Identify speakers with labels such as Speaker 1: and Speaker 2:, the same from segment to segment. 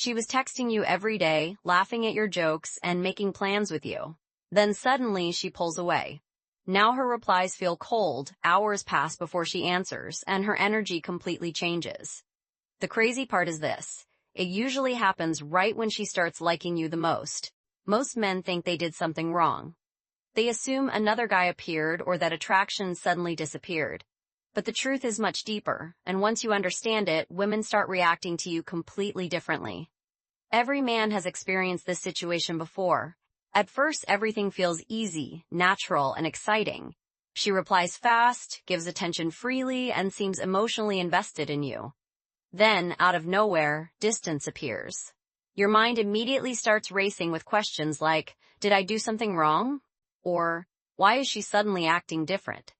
Speaker 1: She was texting you every day, laughing at your jokes, and making plans with you. Then suddenly she pulls away. Now her replies feel cold, hours pass before she answers, and her energy completely changes. The crazy part is this. It usually happens right when she starts liking you the most. Most men think they did something wrong. They assume another guy appeared or that attraction suddenly disappeared. But the truth is much deeper, and once you understand it, women start reacting to you completely differently. Every man has experienced this situation before. At first, everything feels easy, natural, and exciting. She replies fast, gives attention freely, and seems emotionally invested in you. Then, out of nowhere, distance appears. Your mind immediately starts racing with questions like, did I do something wrong? Or, why is she suddenly acting different?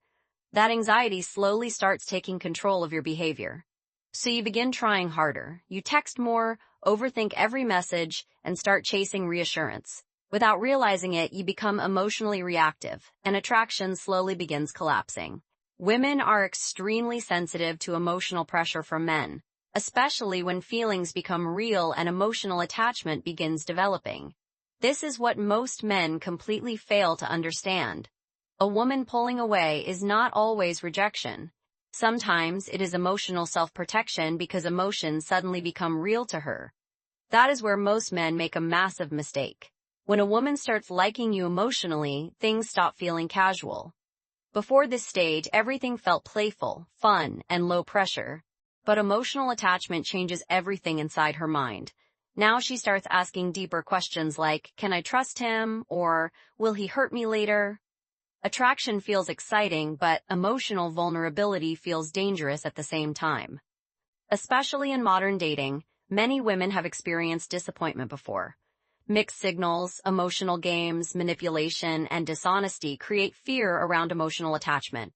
Speaker 1: That anxiety slowly starts taking control of your behavior. So you begin trying harder. You text more, overthink every message, and start chasing reassurance. Without realizing it, you become emotionally reactive, and attraction slowly begins collapsing. Women are extremely sensitive to emotional pressure from men, especially when feelings become real and emotional attachment begins developing. This is what most men completely fail to understand. A woman pulling away is not always rejection. Sometimes it is emotional self-protection because emotions suddenly become real to her. That is where most men make a massive mistake. When a woman starts liking you emotionally, things stop feeling casual. Before this stage, everything felt playful, fun, and low pressure. But emotional attachment changes everything inside her mind. Now she starts asking deeper questions like, can I trust him? Or, will he hurt me later? Attraction feels exciting, but emotional vulnerability feels dangerous at the same time. Especially in modern dating, many women have experienced disappointment before. Mixed signals, emotional games, manipulation, and dishonesty create fear around emotional attachment.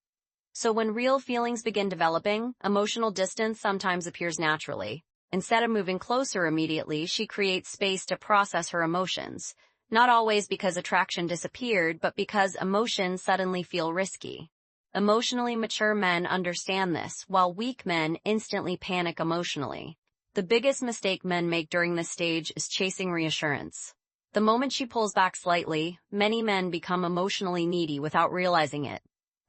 Speaker 1: So when real feelings begin developing, emotional distance sometimes appears naturally. Instead of moving closer immediately, she creates space to process her emotions. Not always because attraction disappeared, but because emotions suddenly feel risky. Emotionally mature men understand this, while weak men instantly panic emotionally. The biggest mistake men make during this stage is chasing reassurance. The moment she pulls back slightly, many men become emotionally needy without realizing it.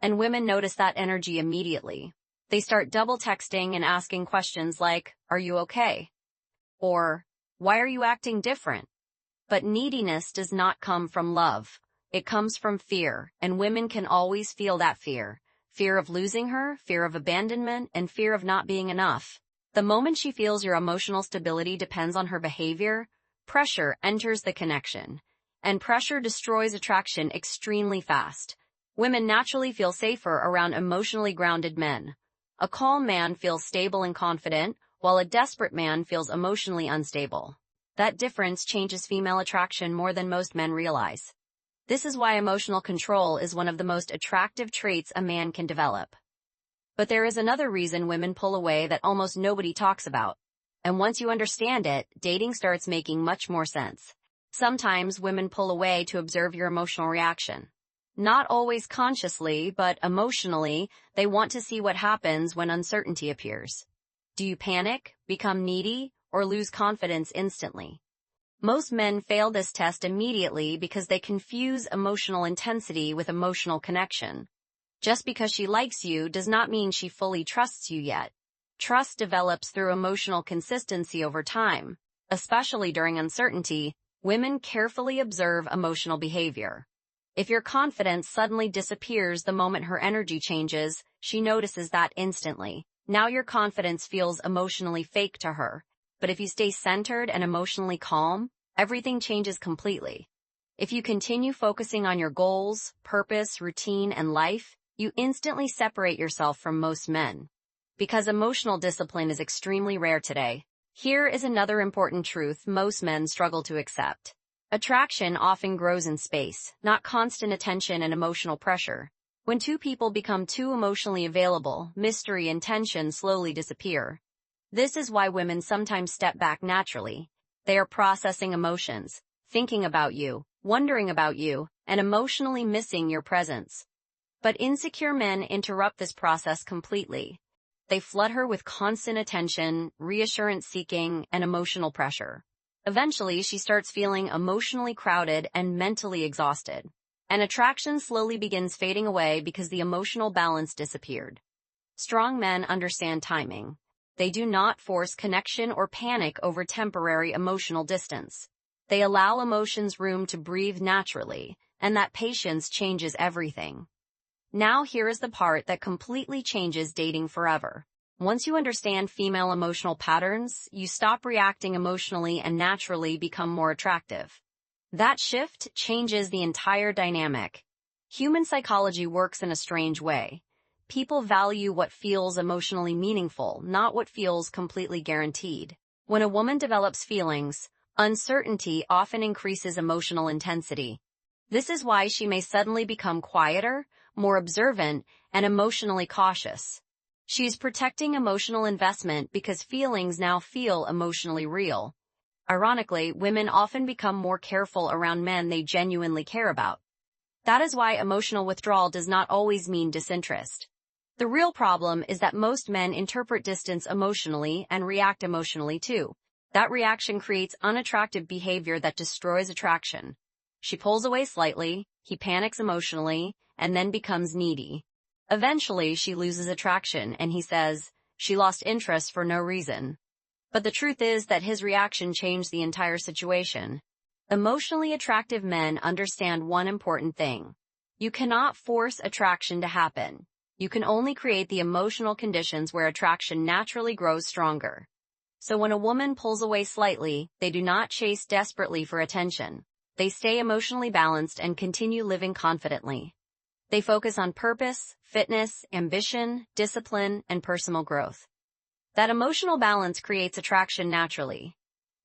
Speaker 1: And women notice that energy immediately. They start double texting and asking questions like, are you okay? Or, why are you acting different? But neediness does not come from love. It comes from fear, and women can always feel that fear. Fear of losing her, fear of abandonment, and fear of not being enough. The moment she feels your emotional stability depends on her behavior, pressure enters the connection. And pressure destroys attraction extremely fast. Women naturally feel safer around emotionally grounded men. A calm man feels stable and confident, while a desperate man feels emotionally unstable. That difference changes female attraction more than most men realize. This is why emotional control is one of the most attractive traits a man can develop. But there is another reason women pull away that almost nobody talks about. And once you understand it, dating starts making much more sense. Sometimes women pull away to observe your emotional reaction. Not always consciously, but emotionally, they want to see what happens when uncertainty appears. Do you panic, become needy, or lose confidence instantly? Most men fail this test immediately because they confuse emotional intensity with emotional connection. Just because she likes you does not mean she fully trusts you yet. Trust develops through emotional consistency over time. Especially during uncertainty, women carefully observe emotional behavior. If your confidence suddenly disappears the moment her energy changes, she notices that instantly. Now your confidence feels emotionally fake to her. But if you stay centered and emotionally calm, everything changes completely. If you continue focusing on your goals, purpose, routine, and life, you instantly separate yourself from most men. Because emotional discipline is extremely rare today, here is another important truth most men struggle to accept. Attraction often grows in space, not constant attention and emotional pressure. When two people become too emotionally available, mystery and tension slowly disappear. This is why women sometimes step back naturally. They are processing emotions, thinking about you, wondering about you, and emotionally missing your presence. But insecure men interrupt this process completely. They flood her with constant attention, reassurance seeking, and emotional pressure. Eventually, she starts feeling emotionally crowded and mentally exhausted. And attraction slowly begins fading away because the emotional balance disappeared. Strong men understand timing. They do not force connection or panic over temporary emotional distance. They allow emotions room to breathe naturally, and that patience changes everything. Now here is the part that completely changes dating forever. Once you understand female emotional patterns, you stop reacting emotionally and naturally become more attractive. That shift changes the entire dynamic. Human psychology works in a strange way. People value what feels emotionally meaningful, not what feels completely guaranteed. When a woman develops feelings, uncertainty often increases emotional intensity. This is why she may suddenly become quieter, more observant, and emotionally cautious. She's protecting emotional investment because feelings now feel emotionally real. Ironically, women often become more careful around men they genuinely care about. That is why emotional withdrawal does not always mean disinterest. The real problem is that most men interpret distance emotionally and react emotionally too. That reaction creates unattractive behavior that destroys attraction. She pulls away slightly, he panics emotionally, and then becomes needy. Eventually, she loses attraction, and he says, she lost interest for no reason. But the truth is that his reaction changed the entire situation. Emotionally attractive men understand one important thing. You cannot force attraction to happen. You can only create the emotional conditions where attraction naturally grows stronger. So when a woman pulls away slightly, they do not chase desperately for attention. They stay emotionally balanced and continue living confidently. They focus on purpose, fitness, ambition, discipline, and personal growth. That emotional balance creates attraction naturally.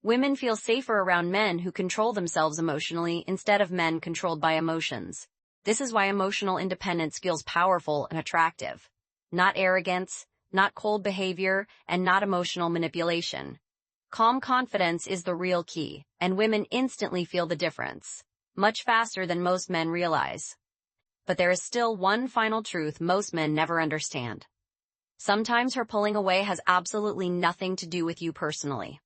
Speaker 1: Women feel safer around men who control themselves emotionally instead of men controlled by emotions. This is why emotional independence feels powerful and attractive. Not arrogance, not cold behavior, and not emotional manipulation. Calm confidence is the real key, and women instantly feel the difference, much faster than most men realize. But there is still one final truth most men never understand. Sometimes her pulling away has absolutely nothing to do with you personally.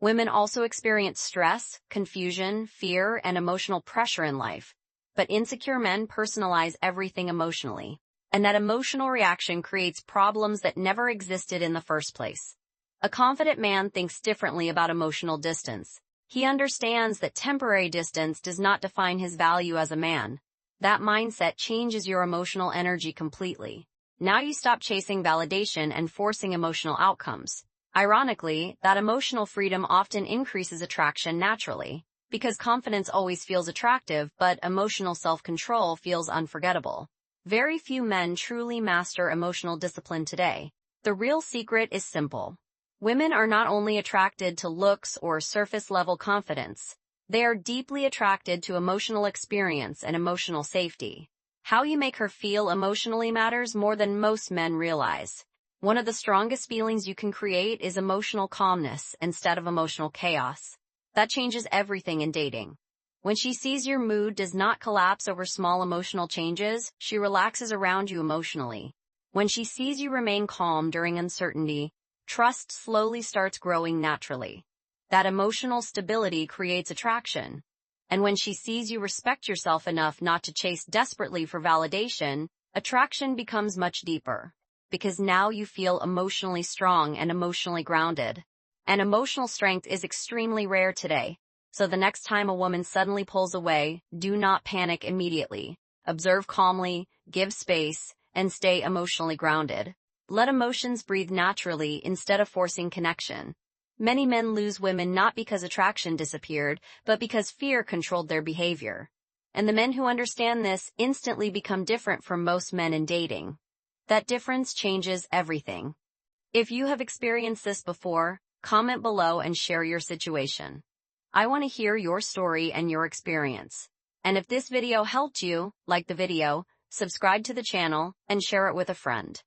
Speaker 1: Women also experience stress, confusion, fear, and emotional pressure in life. But insecure men personalize everything emotionally. And that emotional reaction creates problems that never existed in the first place. A confident man thinks differently about emotional distance. He understands that temporary distance does not define his value as a man. That mindset changes your emotional energy completely. Now you stop chasing validation and forcing emotional outcomes. Ironically, that emotional freedom often increases attraction naturally, because confidence always feels attractive, but emotional self-control feels unforgettable. Very few men truly master emotional discipline today. The real secret is simple. Women are not only attracted to looks or surface-level confidence, they are deeply attracted to emotional experience and emotional safety. How you make her feel emotionally matters more than most men realize. One of the strongest feelings you can create is emotional calmness instead of emotional chaos. That changes everything in dating. When she sees your mood does not collapse over small emotional changes, she relaxes around you emotionally. When she sees you remain calm during uncertainty, trust slowly starts growing naturally. That emotional stability creates attraction. And when she sees you respect yourself enough not to chase desperately for validation, attraction becomes much deeper. Because now you feel emotionally strong and emotionally grounded. And emotional strength is extremely rare today. So the next time a woman suddenly pulls away, do not panic immediately. Observe calmly, give space, and stay emotionally grounded. Let emotions breathe naturally instead of forcing connection. Many men lose women not because attraction disappeared, but because fear controlled their behavior. And the men who understand this instantly become different from most men in dating. That difference changes everything. If you have experienced this before, comment below and share your situation. I want to hear your story and your experience. And if this video helped you, like the video, subscribe to the channel, and share it with a friend.